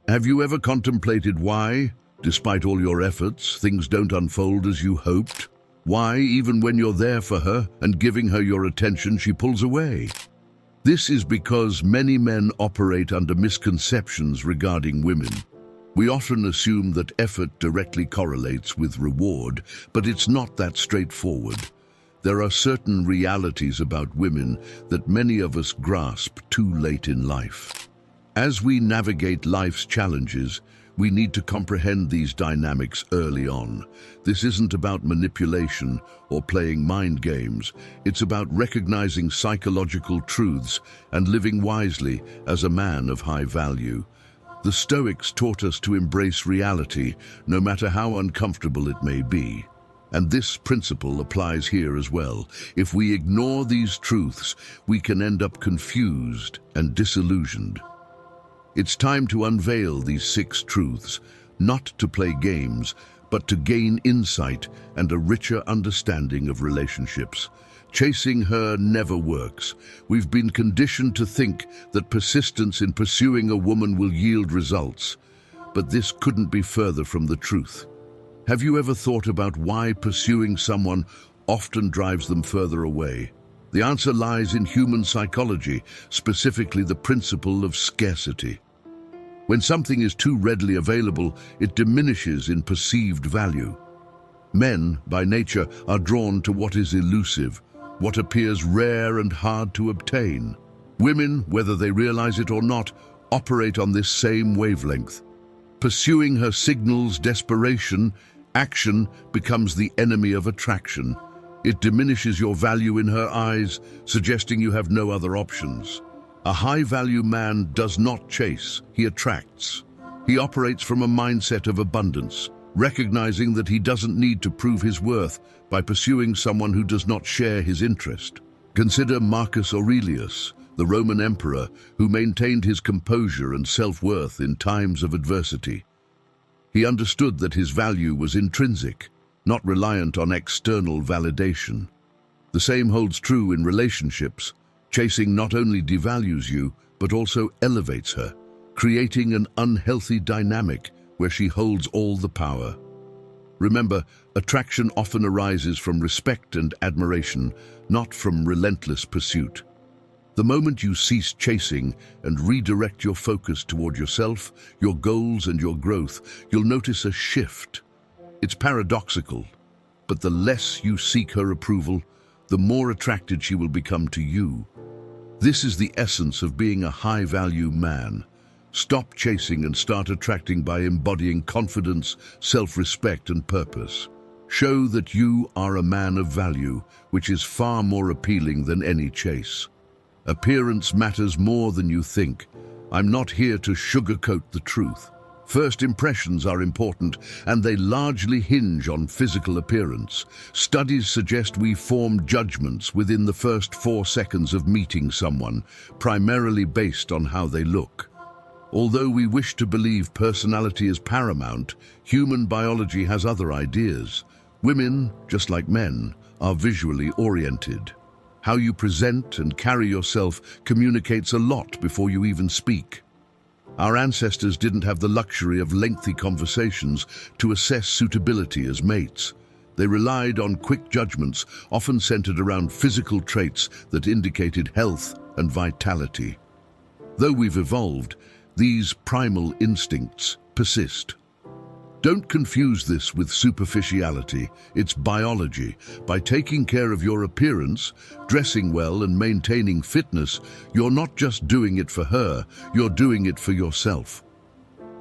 Have you ever contemplated why, despite all your efforts, things don't unfold as you hoped? Why, even when you're there for her and giving her your attention, she pulls away? This is because many men operate under misconceptions regarding women. We often assume that effort directly correlates with reward, but it's not that straightforward. There are certain realities about women that many of us grasp too late in life. As we navigate life's challenges, we need to comprehend these dynamics early on. This isn't about manipulation or playing mind games. It's about recognizing psychological truths and living wisely as a man of high value. The Stoics taught us to embrace reality, no matter how uncomfortable it may be. And this principle applies here as well. If we ignore these truths, we can end up confused and disillusioned. It's time to unveil these 6 truths, not to play games, but to gain insight and a richer understanding of relationships. Chasing her never works. We've been conditioned to think that persistence in pursuing a woman will yield results, but this couldn't be further from the truth. Have you ever thought about why pursuing someone often drives them further away? The answer lies in human psychology, specifically the principle of scarcity. When something is too readily available, it diminishes in perceived value. Men, by nature, are drawn to what is elusive, what appears rare and hard to obtain. Women, whether they realize it or not, operate on this same wavelength. Pursuing her signals desperation. Action becomes the enemy of attraction. It diminishes your value in her eyes, suggesting you have no other options. A high-value man does not chase, he attracts. He operates from a mindset of abundance, recognizing that he doesn't need to prove his worth by pursuing someone who does not share his interest. Consider Marcus Aurelius, the Roman emperor, who maintained his composure and self-worth in times of adversity. He understood that his value was intrinsic, not reliant on external validation. The same holds true in relationships. Chasing not only devalues you, but also elevates her, creating an unhealthy dynamic where she holds all the power. Remember, attraction often arises from respect and admiration, not from relentless pursuit. The moment you cease chasing and redirect your focus toward yourself, your goals and your growth, you'll notice a shift. It's paradoxical, but the less you seek her approval, the more attracted she will become to you. This is the essence of being a high-value man. Stop chasing and start attracting by embodying confidence, self-respect, and purpose. Show that you are a man of value, which is far more appealing than any chase. Appearance matters more than you think. I'm not here to sugarcoat the truth. First impressions are important, and they largely hinge on physical appearance. Studies suggest we form judgments within the first 4 seconds of meeting someone, primarily based on how they look. Although we wish to believe personality is paramount, human biology has other ideas. Women, just like men, are visually oriented. How you present and carry yourself communicates a lot before you even speak. Our ancestors didn't have the luxury of lengthy conversations to assess suitability as mates. They relied on quick judgments, often centered around physical traits that indicated health and vitality. Though we've evolved, these primal instincts persist. Don't confuse this with superficiality. It's biology. By taking care of your appearance, dressing well and maintaining fitness, you're not just doing it for her, you're doing it for yourself.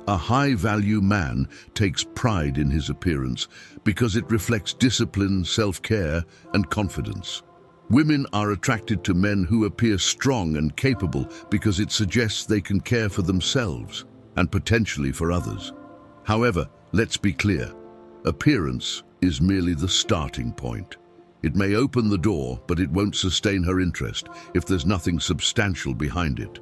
A high-value man takes pride in his appearance because it reflects discipline, self-care, and confidence. Women are attracted to men who appear strong and capable because it suggests they can care for themselves and potentially for others. However, let's be clear, appearance is merely the starting point. It may open the door, but it won't sustain her interest if there's nothing substantial behind it.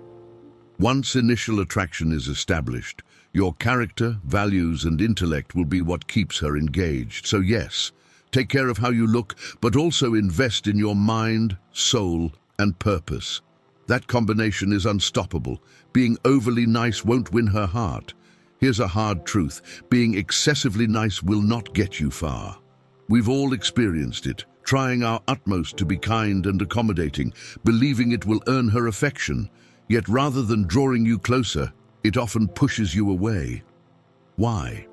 Once initial attraction is established, your character, values, and intellect will be what keeps her engaged. So yes, take care of how you look, but also invest in your mind, soul, and purpose. That combination is unstoppable. Being overly nice won't win her heart. Here's a hard truth. Being excessively nice will not get you far. We've all experienced it, trying our utmost to be kind and accommodating, believing it will earn her affection. Yet rather than drawing you closer, it often pushes you away. Why?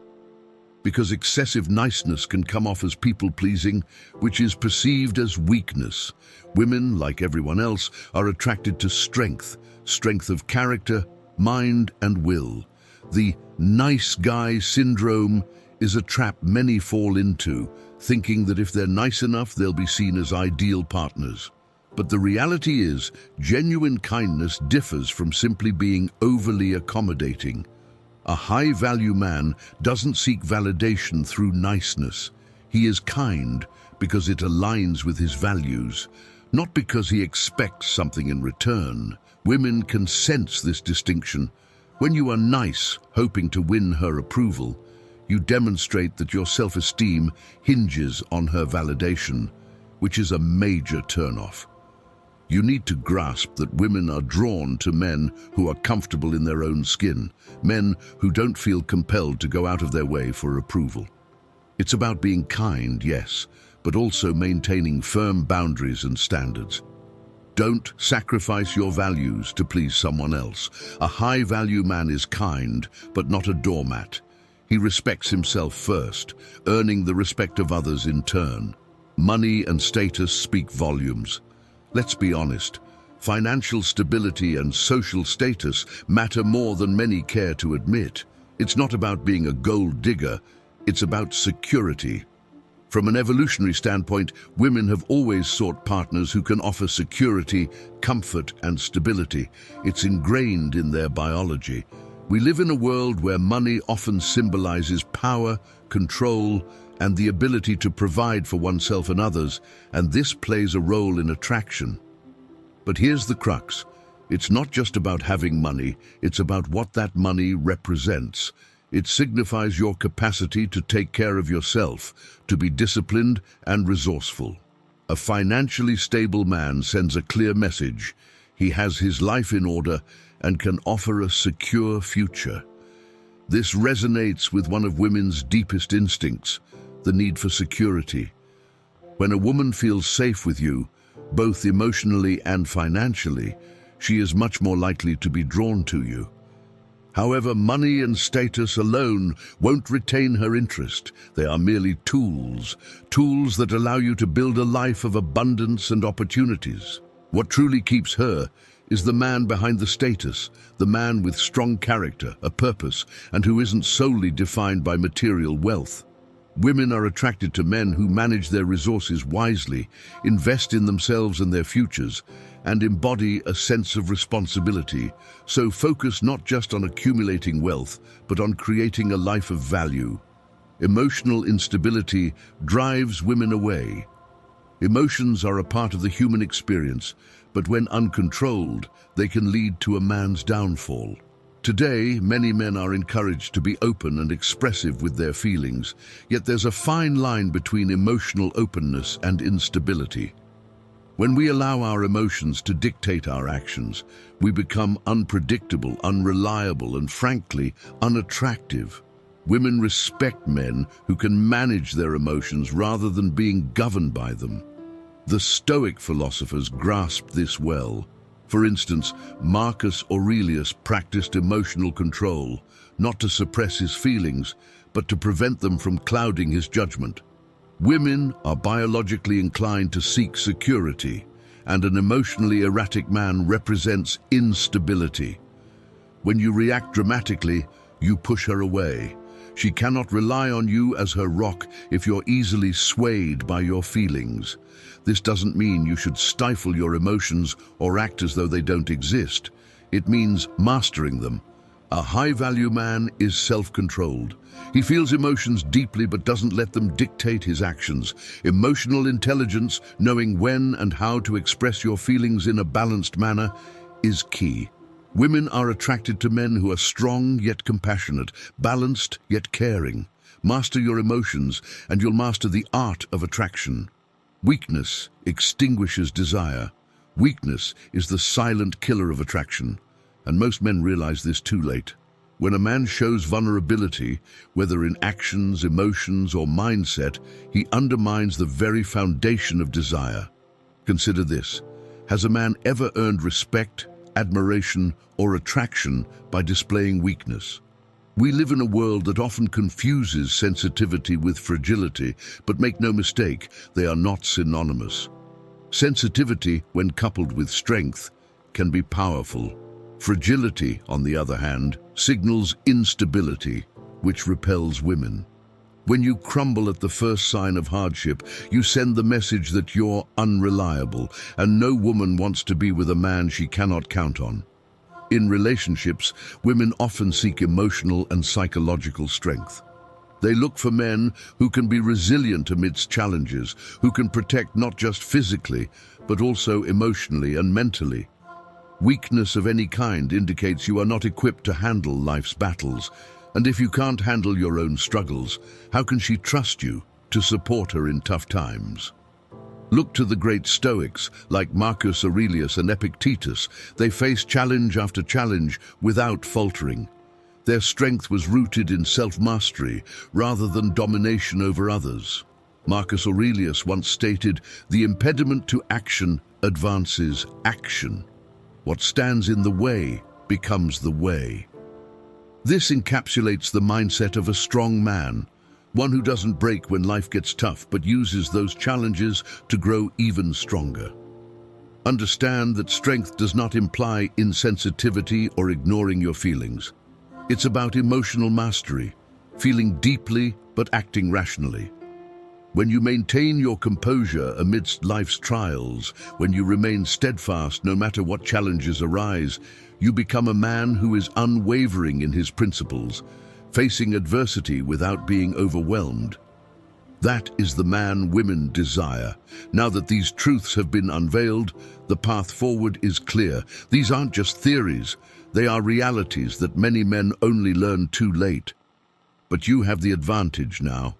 Because excessive niceness can come off as people-pleasing, which is perceived as weakness. Women, like everyone else, are attracted to strength of character, mind, and will. The nice guy syndrome is a trap many fall into, thinking that if they're nice enough, they'll be seen as ideal partners. But the reality is, genuine kindness differs from simply being overly accommodating. A high-value man doesn't seek validation through niceness. He is kind because it aligns with his values, not because he expects something in return. Women can sense this distinction. When you are nice, hoping to win her approval, you demonstrate that your self-esteem hinges on her validation, which is a major turn-off. You need to grasp that women are drawn to men who are comfortable in their own skin, men who don't feel compelled to go out of their way for approval. It's about being kind, yes, but also maintaining firm boundaries and standards. Don't sacrifice your values to please someone else. A high-value man is kind, but not a doormat. He respects himself first, earning the respect of others in turn. Money and status speak volumes. Let's be honest, financial stability and social status matter more than many care to admit. It's not about being a gold digger, it's about security. From an evolutionary standpoint, women have always sought partners who can offer security, comfort, and stability. It's ingrained in their biology. We live in a world where money often symbolizes power, control, and the ability to provide for oneself and others, and this plays a role in attraction. But here's the crux. It's not just about having money, it's about what that money represents. It signifies your capacity to take care of yourself, to be disciplined and resourceful. A financially stable man sends a clear message. He has his life in order and can offer a secure future. This resonates with one of women's deepest instincts, the need for security. When a woman feels safe with you, both emotionally and financially, she is much more likely to be drawn to you. However, money and status alone won't retain her interest. They are merely tools that allow you to build a life of abundance and opportunities. What truly keeps her is the man behind the status, the man with strong character, a purpose, and who isn't solely defined by material wealth. Women are attracted to men who manage their resources wisely, invest in themselves and their futures, and embody a sense of responsibility. So focus not just on accumulating wealth, but on creating a life of value. Emotional instability drives women away. Emotions are a part of the human experience, but when uncontrolled, they can lead to a man's downfall. Today, many men are encouraged to be open and expressive with their feelings, yet there's a fine line between emotional openness and instability. When we allow our emotions to dictate our actions, we become unpredictable, unreliable, and frankly, unattractive. Women respect men who can manage their emotions rather than being governed by them. The Stoic philosophers grasped this well. For instance, Marcus Aurelius practiced emotional control, not to suppress his feelings, but to prevent them from clouding his judgment. Women are biologically inclined to seek security, and an emotionally erratic man represents instability. When you react dramatically, you push her away. She cannot rely on you as her rock if you're easily swayed by your feelings. This doesn't mean you should stifle your emotions or act as though they don't exist. It means mastering them. A high-value man is self-controlled. He feels emotions deeply but doesn't let them dictate his actions. Emotional intelligence, knowing when and how to express your feelings in a balanced manner, is key. Women are attracted to men who are strong yet compassionate, balanced yet caring. Master your emotions and you'll master the art of attraction. Weakness extinguishes desire. Weakness is the silent killer of attraction, and most men realize this too late. When a man shows vulnerability, whether in actions, emotions, or mindset, he undermines the very foundation of desire. Consider this. Has a man ever earned respect, admiration, or attraction by displaying weakness? We live in a world that often confuses sensitivity with fragility, but make no mistake, they are not synonymous. Sensitivity, when coupled with strength, can be powerful. Fragility, on the other hand, signals instability, which repels women. When you crumble at the first sign of hardship, you send the message that you're unreliable, and no woman wants to be with a man she cannot count on. In relationships, women often seek emotional and psychological strength. They look for men who can be resilient amidst challenges, who can protect not just physically, but also emotionally and mentally. Weakness of any kind indicates you are not equipped to handle life's battles, and if you can't handle your own struggles, how can she trust you to support her in tough times? Look to the great Stoics, like Marcus Aurelius and Epictetus. They faced challenge after challenge without faltering. Their strength was rooted in self-mastery rather than domination over others. Marcus Aurelius once stated, "The impediment to action advances action. What stands in the way becomes the way." This encapsulates the mindset of a strong man, one who doesn't break when life gets tough but uses those challenges to grow even stronger. Understand that strength does not imply insensitivity or ignoring your feelings. It's about emotional mastery, feeling deeply but acting rationally. When you maintain your composure amidst life's trials, when you remain steadfast no matter what challenges arise, you become a man who is unwavering in his principles, facing adversity without being overwhelmed. That is the man women desire. Now that these truths have been unveiled, the path forward is clear. These aren't just theories, they are realities that many men only learn too late. But you have the advantage now.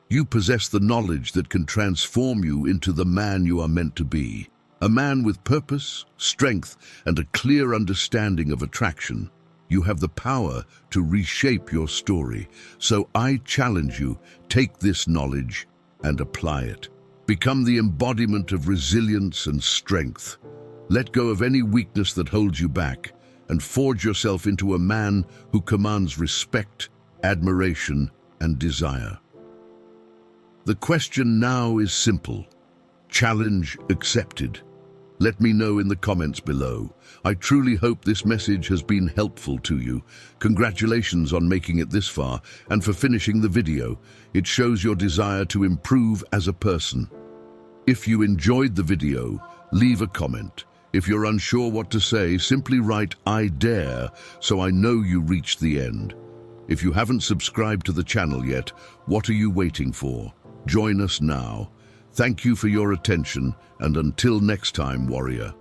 You possess the knowledge that can transform you into the man you are meant to be. A man with purpose, strength, and a clear understanding of attraction. You have the power to reshape your story. So I challenge you, take this knowledge and apply it. Become the embodiment of resilience and strength. Let go of any weakness that holds you back and forge yourself into a man who commands respect, admiration, and desire. The question now is simple. Challenge accepted. Let me know in the comments below. I truly hope this message has been helpful to you. Congratulations on making it this far and for finishing the video. It shows your desire to improve as a person. If you enjoyed the video, leave a comment. If you're unsure what to say, simply write "I dare" so I know you reached the end. If you haven't subscribed to the channel yet, what are you waiting for? Join us now. Thank you for your attention, and until next time, warrior.